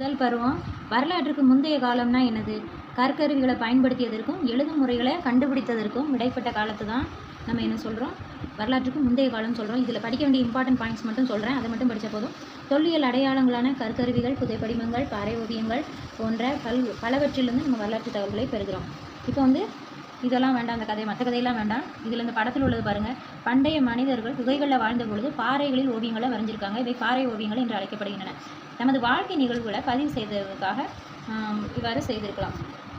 முதல் பருவம் வரலாற்றுக்கு முந்தைய காலம்னா என்னது? கற்கருவிகளை பயன்படுத்தியதற்கும் எழுதும் முறைகளை கண்டுபிடித்ததற்கும் இடைப்பட்ட காலத்தை தான் நம்ம என்ன சொல்கிறோம்? வரலாற்றுக்கு முந்தைய காலம் சொல்கிறோம். இதில் படிக்க வேண்டிய இம்பார்ட்டன்ட் பாயிண்ட்ஸ் மட்டும் சொல்கிறேன், அதை மட்டும் படித்த போதும். தொல்லியல் அடையாளங்களான கற்கருவிகள், புதைப்படிமங்கள், பாறை ஓவியங்கள் போன்ற பலவற்றிலிருந்து நம்ம வரலாற்று தகவல்களை பெறுகிறோம். இப்போ வந்து இதெல்லாம் வேண்டாம், அந்த கதை மற்ற கதையெல்லாம் வேண்டாம். இதில் இந்த படத்தில் உள்ளது பாருங்கள். பண்டைய மனிதர்கள் குகைகளில் வாழ்ந்த பொழுது பாறைகளில் ஓவியங்களை வரைஞ்சிருக்காங்க. இவை பாறை ஓவியங்கள் என்று அழைக்கப்படுகின்றன. நமது வாழ்க்கை நிகழ்வுகளை பதிவு செய்ததற்காக இவ்வாறு செய்திருக்கலாம்.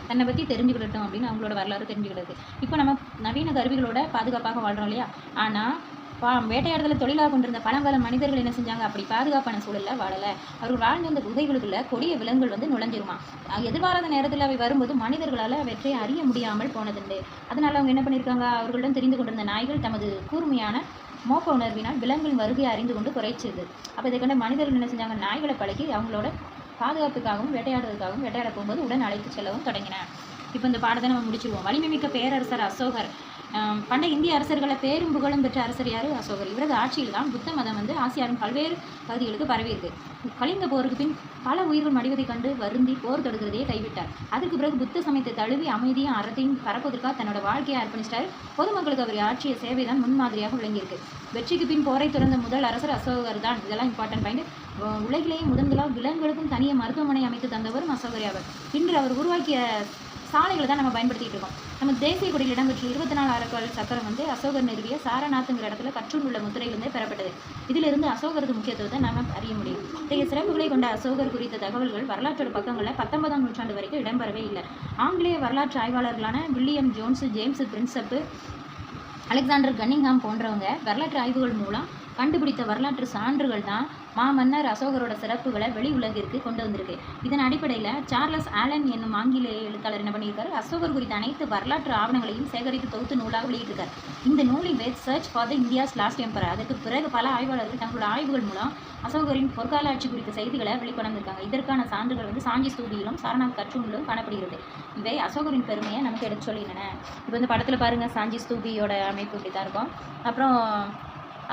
தன்னை பற்றி தெரிஞ்சுக்கிட்டோம் அப்படின்னு அவங்களோட வரலாறு தெரிஞ்சுக்கிட்டது. இப்போ நம்ம நவீன கருவிகளோட பாதுகாப்பாக வாழ்கிறோம் இல்லையா? ஆனால் வேட்டையாடுதலை தொழிலாக கொண்டிருந்த பழங்கால மனிதர்கள் என்ன செஞ்சாங்க? அப்படி பாதுகாப்பான சூழலில் வாழலை. அவர்கள் வாழ்ந்த அந்த குகைகளுக்குள்ள கொடிய விலங்குகள் வந்து நுழைஞ்சிருமா. எதிர்பாராத நேரத்தில் அவை வரும்போது மனிதர்களால் அவற்றை அறிய முடியாமல் போனதுண்டு. அதனால் அவங்க என்ன பண்ணியிருக்காங்க? அவர்களிடம் தெரிந்து கொண்டிருந்த நாய்கள் தமது கூர்மையான மோப்ப உணர்வினால் விலங்குகளின் வருகையை அறிந்து கொண்டு குறைச்சிது. அப்போ இதை கண்ட மனிதர்கள் என்ன செஞ்சாங்க? நாய்களை பழக்கி அவங்களோட பாதுகாப்புக்காகவும் வேட்டையாடுறதுக்காகவும் வேட்டையாட போகும்போது உடன் அழைத்து செல்லவும் தொடங்கினேன். இப்போ இந்த பாடத்தை நம்ம முடிச்சிருவோம். வலிமைமிக்க பேரரசர் அசோகர். பண்டைய இந்திய அரசர்களை பேரும் புகழும் பெற்ற அரசர் யார்? அசோகர். இவரது ஆட்சியில் தான் புத்த மதம் வந்து ஆசியாவின் பல்வேறு பகுதிகளுக்கு பரவியிருக்கு. கலிங்க போருக்கு பின் பல உயிர்கள் மடிவதை கண்டு வருந்தி போர் தொடுக்கிறதையே கைவிட்டார். அதற்கு பிறகு புத்த சமயத்தை தழுவி அமைதியும் அறத்தையும் பரப்புவதற்காக தன்னோட வாழ்க்கையை அர்ப்பணிச்சிட்டார். பொதுமக்களுக்கு அவர் ஆட்சிய சேவை தான் முன்மாதிரியாக விளங்கியிருக்கு. வெற்றிக்கு பின் போரை துறந்த முதல் அரசர் அசோகர் தான். இதெல்லாம் இம்பார்ட்டன்ட் பாயிண்ட். உலகிலேயே முதன்களாக விலங்குகளுக்கும் தனியாக மருத்துவமனை அமைத்து தந்தவரும் அசோகரே அவர். இன்று அவர் உருவாக்கிய சாலைகளை தான் நம்ம பயன்படுத்திட்டு இருக்கோம். நம்ம தேசிய கொடியில் இடம்பெற்ற 24 அரக்கால் சக்கரம் வந்து அசோகர் நிறுவிய சாரநாத்துங்கிற இடத்துல கற்றூர் உள்ள முத்திரையிலிருந்தே பெறப்பட்டது. இதிலிருந்து அசோகரது முக்கியத்துவத்தை நாம் அறிய முடியும். இத்தகைய சிறப்புகளை கொண்ட அசோகர் குறித்த தகவல்கள் வரலாற்றோட பக்கங்களில் 19ஆம் நூற்றாண்டு வரைக்கும் இடம்பெறவே இல்லை. ஆங்கிலேய வரலாற்று ஆய்வாளர்களான William Jones, James Prinsep, Alexander Cunningham போன்றவங்க வரலாற்று ஆய்வுகள் மூலம் கண்டுபிடித்த வரலாற்று சான்றுகள் தான் மாமன்னர் அசோகரோட சிறப்புகளை வெளி உலகிற்கு கொண்டு வந்திருக்கு. இதன் அடிப்படையில் சார்லஸ் ஆலன் என்னும் ஆங்கிலேய எழுத்தாளர் என்ன பண்ணியிருக்காரு? அசோகர் குறித்த அனைத்து வரலாற்று ஆவணங்களையும் சேகரித்து தொகுத்து நூலாக வெளியிட்டிருக்கார். இந்த நூலின் பேர் search for the India's last emperor. அதற்கு பிறகு பல ஆய்வாளர்கள் தங்களோட ஆய்வுகள் மூலம் அசோகரின் பொற்கால ஆட்சி குறித்த செய்திகளை வெளிக்கொண்டிருக்காங்க. இதற்கான சான்றுகள் வந்து சாஞ்சி ஸ்தூபியிலும் சாரநாத் கற்றூனிலும் காணப்படுகிறது. இவை அசோகரின் பெருமையை நமக்கு எடுத்து சொல்லினன. இப்போ இந்த படத்தில் பாருங்கள், சாஞ்சி ஸ்தூபியோட அமைப்பு இப்படி தான் இருக்கும். அப்புறம்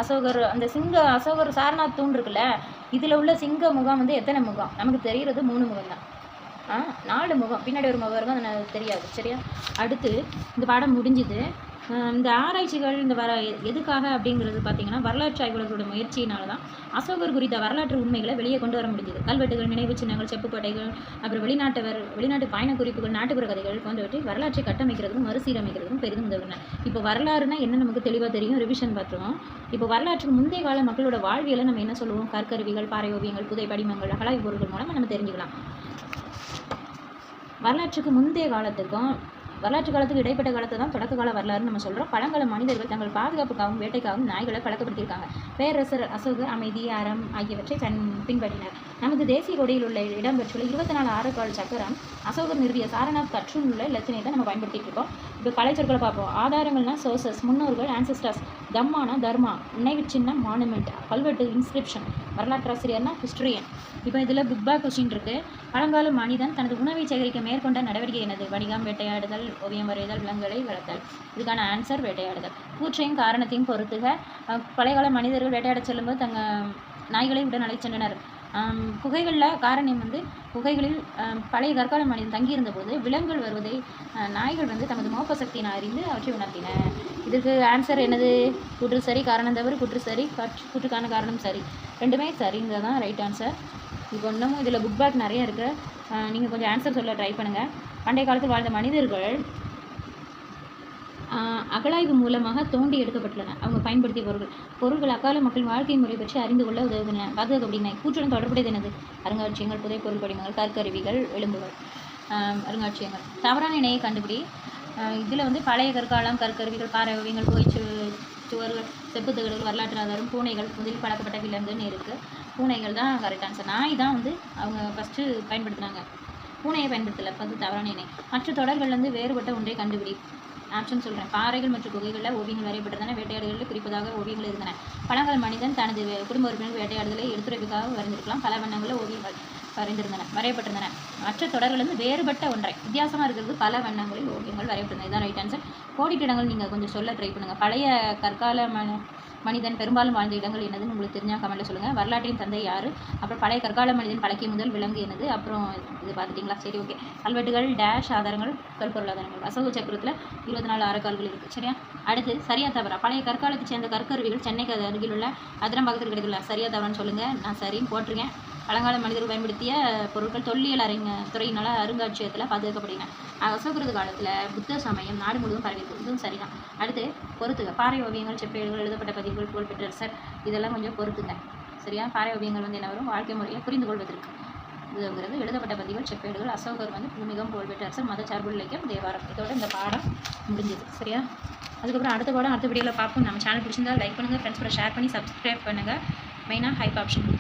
அசோகர் அந்த அசோகர் சாரநாத் தூண் இருக்குல்ல, இதில் உள்ள சிங்க முகம் வந்து எத்தனை முகம்? நமக்கு தெரிகிறது 3 முகம் தான். 4 முகம், பின்னாடி ஒரு முகம் இருக்கும், அது தெரியாது. சரியா? அடுத்து இந்த பாடம் முடிஞ்சுது. இந்த ஆராய்ச்சிகள் இந்த எதுக்காக அப்படிங்கிறது பார்த்தீங்கன்னா, வரலாற்று ஆய்வாளர்களோட முயற்சியினால தான் அசோகர் குறித்த வரலாற்று உண்மைகளை வெளியே கொண்டு வர முடியுது. கல்வெட்டுகள், நினைவு சின்னங்கள், செப்புப்பட்டைகள், அப்புறம் வெளிநாட்டு பயண குறிப்புகள், நாட்டுப்புற கதைகள் போன்றவற்றை வரலாற்றை கட்டமைக்கிறதுக்கும் மறுசீரமைக்கிறதுக்கும் பெரிதும் உதவின. இப்போ வரலாறுனா என்ன நமக்கு தெளிவாக தெரியும், ரிவிஷன் பார்த்துருவோம். இப்போ வரலாற்றுக்கு முந்தைய கால மக்களோட வாழ்வியலை நம்ம என்ன சொல்லுவோம்? கற்கருவிகள், பாறை ஓவியங்கள், புதை படிமங்கள், அகழாய்வு பொருட்கள் மூலம் நம்ம தெரிஞ்சுக்கலாம். வரலாற்றுக்கு முந்தைய காலத்துக்கும் வரலாற்று காலத்துக்கு இடைப்பட்ட காலத்தை தான் தொடக்க கால வரலாறுன்னு நம்ம சொல்கிறோம். பழங்கால மனிதர்கள் தங்கள் பாதுகாப்புக்காகவும் வேட்டைக்காகவும் நாய்களை பழக்கப்படுத்தியிருக்காங்க. பேரரசர் அசோகர் அமைதி, அறம் ஆகியவற்றை பின்பற்றினர். நமது தேசிய கொடியில் உள்ள இடம்பெற்றுள்ள 24 ஆரக்கால் சக்கரம் அசோகர் நிறுவிய சாரநாத் கற்றூன் உள்ள இலச்சினை தான் நம்ம பயன்படுத்திட்டு இருக்கோம். இப்போ கலைச்சொற்களை பார்ப்போம். ஆதாரங்கள்னா சோர்சஸ், முன்னோர்கள் ஆன்செஸ்டர்ஸ், தம்மானா தர்மா, நினைவு சின்னம் மானுமெண்ட், கல்வெட்டு இன்ஸ்கிரிப்ஷன், வரலாற்றாசிரியர்னா ஹிஸ்டரியன். இப்போ இதில் புக் பேக் கொஸ்டின் இருக்குது. பழங்கால மனிதன் தனது உணவை சேகரிக்க மேற்கொண்ட நடவடிக்கை என்னது? வணிகம், வேட்டையாடுதல், ஓவியம் வரைதல், விலங்குகளை வளர்த்தல். இதுக்கான ஆன்சர் வேட்டையாடுதல். கூற்றையும் காரணத்தையும் பொறுத்துக. பழையகால மனிதர்கள் வேட்டையாட செல்லும்போது தங்கள் நாய்களை உடன் அழைத்து சென்றனர். குகைகளில் காரணம் வந்து குகைகளில் பழைய கற்கால மனிதன் தங்கியிருந்த போது விலங்குகள் வருவதை நாய்கள் வந்து தமது மோப்ப சக்தியினை அறிந்து அவற்றை உணர்த்தின. இதுக்கு ஆன்சர் என்னது? கூற்று சரி, காரணம் தவறு. கூற்று சரி, கூற்றுக்கான காரணம் சரி. ரெண்டுமே சரிங்கிறது தான் ரைட் ஆன்சர். இப்போ இன்னமும் இதில் புக் பேக் நிறைய இருக்குது. நீங்கள் கொஞ்சம் ஆன்சர் சொல்ல ட்ரை பண்ணுங்கள். பண்டைய காலத்தில் வாழ்ந்த மனிதர்கள் அகழாய்வு மூலமாக தோண்டி எடுக்கப்பட்டுள்ளன. அவங்க பயன்படுத்திய பொருட்கள் அக்கால மக்கள் வாழ்க்கை முறை பற்றி அறிந்து கொள்ள உதவுகின்றன. பாதுகாப்பு அப்படின்னா கூற்றுடன் தொடர்புடையது என்னது? அருங்காட்சியகங்கள், புதை பொருள் படிமங்கள், கற்கருவிகள், எலும்புகள். அருங்காட்சியகங்கள். தவறான இணையை கண்டுபிடி. இதில் வந்து பழைய கற்காலம், கற்கருவிகள், பாறை ஓவியங்கள், சுவர்கள், செப்புத்தகடுகள், வரலாற்று ஆதாரம், பூனைகள், முதலில் பழக்கப்பட்ட விலங்குன்னு இருக்குது. பூனைகள் தான் கரெக்ட் ஆன்சர். நாய் தான் வந்து அவங்க ஃபஸ்ட்டு பயன்படுத்தினாங்க, பூனையை பயன்படுத்தலை. அது தவறான இணை. மற்ற தொடர்கள்லேருந்து வேறுபட்ட ஒன்றை கண்டுபிடி. ஆப்ஷன் சொல்கிறேன். பாறைகள் மற்றும் குகைகளில் ஓவியங்கள் வரையப்பட்டதான, வேட்டையாடுகளில் குறிப்பதாக ஓவியங்கள் இருந்தன. பழங்கால மனிதன் தனது குடும்ப உறுப்பினர்கள் வேட்டையாடுதலை எடுத்துரைப்புக்காக வரைந்திருக்கலாம். பல வண்ணங்களில் ஓவியங்கள் வரையப்பட்டிருந்தன. மற்ற தொடர்களிலிருந்து வேறுபட்ட ஒன்றை, வித்தியாசமாக இருக்கிறது பல வண்ணங்களில் ஓவியங்கள் வரையப்பட்டிருந்தது. இதுதான் ரைட் ஆன்சர். கோடிட்டு இடங்கள் நீங்கள் கொஞ்சம் சொல்ல ட்ரை பண்ணுங்கள். பழைய கற்கால மனிதன் பெரும்பாலும் வாழ்ந்த இடங்கள் என்னதுன்னு உங்களுக்கு தெரிஞ்சால் கமெண்ட்டில் சொல்லுங்கள். வரலாற்றின் தந்தை யார், அப்புறம் பழைய கற்கால மனிதன் பழக்கிய முதல் விலங்கு என்னது, அப்புறம் இது பார்த்துட்டிங்களா? சரி, ஓகே. கல்வெட்டுகள் டேஷ் ஆதாரங்கள் தொல்பொருள் ஆதாரங்கள். அசோக சக்கரத்தில் 24 அறக்கால்கள் இருக்குது. சரியா? அடுத்து சரியா தவறா? பழைய கற்காலத்தை சேர்ந்த கற்கருவிகள் சென்னைக்கு அருகில் உள்ள அதிரம்பாக்கத்தில் கிடைக்கல. சரியா தவறான்னு சொல்லுங்கள். நான் சரின்னு போட்டிருக்கேன். பழங்கால மனிதர்கள் பயன்படுத்திய பொருட்கள் தொல்லியல் துறையினால் அருங்காட்சியகத்தில் பாதுகாக்கப்படுகின்றன. அசோகரது காலத்தில் புத்த சமயம் நாடு முழுவதும் பரவியிருக்கும். இதுவும் சரிதான். அடுத்து பொறுத்துங்க. பாறை ஓவியங்கள், செப்பேடுகள், எழுதப்பட்ட பதிவுகள், புகழ்பெற்ற அரசர், இதெல்லாம் கொஞ்சம் பொறுத்துங்க. சரியா? பாறை ஓவியங்கள் என்ன வரும்? வாழ்க்கை முறையை புரிந்து கொள்வதற்கு. இதுங்கிறது எழுதப்பட்ட பதிவுகள், செப்பேடுகள். அசோகர் பூமிகம், புகழ்பெற்ற அரசர், மதச்சார்பு இலக்கியம், தேவாரம். இதோட இந்த பாடம் முடிஞ்சது. சரியா? அதுக்கப்புறம் அடுத்த பாடம் அடுத்த வீடியோவில் பார்ப்போம். நம்ம சேனல் பிடிச்சிருந்தா லைக் பண்ணுங்கள், ஃப்ரெண்ட்ஸ் கூட ஷேர் பண்ணி சப்ஸ்கிரைப் பண்ணுங்கள். மெயினாக ஹைப் ஆப்ஷன்